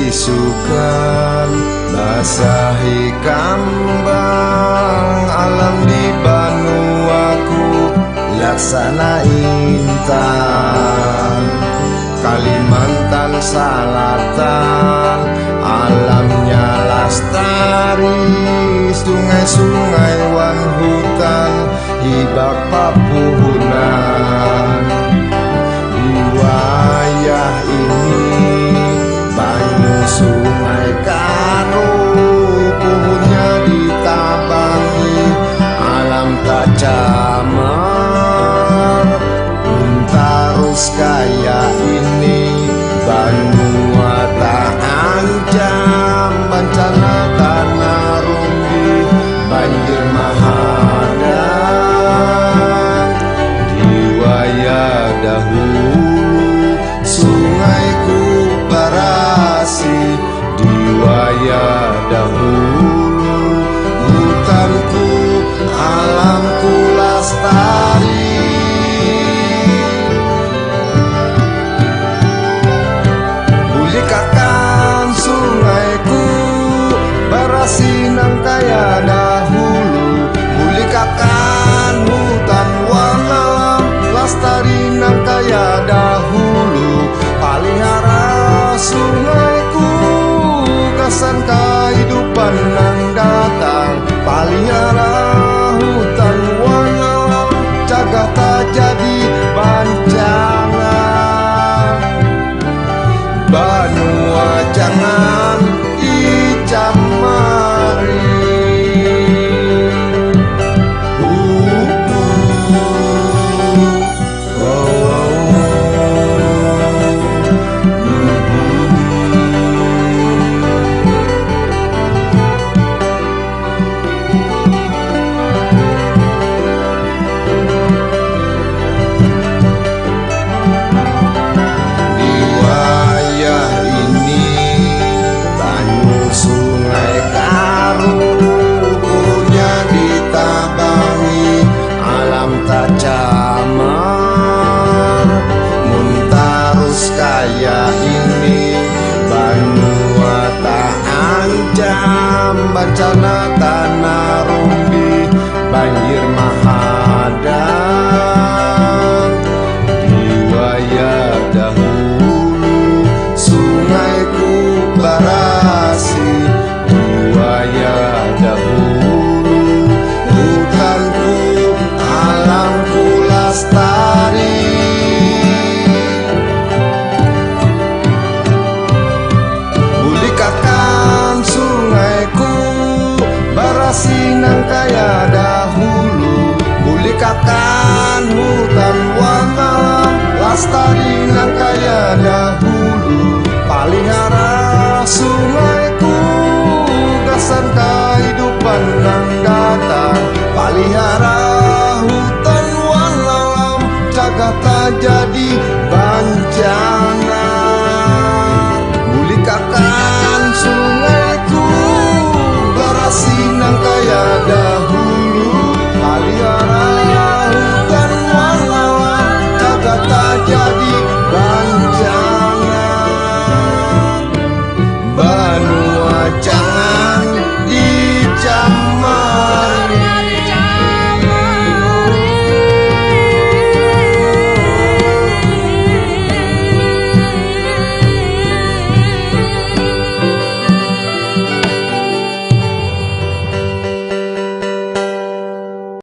isukan basahi kambang alam di Banuaku laksana intan Kalimantan Selatan alamnya lestari sungai-sungai wan hutan hibak papuhunan di wayah ini banyu sungai karo pohonnya ditabangi alam tak camar terus kaya ini Banua tak ancam bencana tanah rumbi banjir mahadang di wayah dahulu sungaiku barasi di wayah dahulu hutanku alamku lestari bulikakan sungaiku barasi nang kaya dahulu bulikakan hutan walam lestari nang kaya dahulu palihara sungaiku kesan kehidupan nang datang palihara hutan walam jaga tak jadi bencana Banua jangan dicamari bencana tanah rumbi banjir mahadang di wayah dahulu sungaiku barasi di wayah dahulu hutanku alamku lestari bulikakan sungaiku barasi nang kaya dahulu bulikakan hutan walam lestari nang kaya dahulu palihara sungaiku kesan kehidupan nang datang palihara hutan walam jaga tak jadi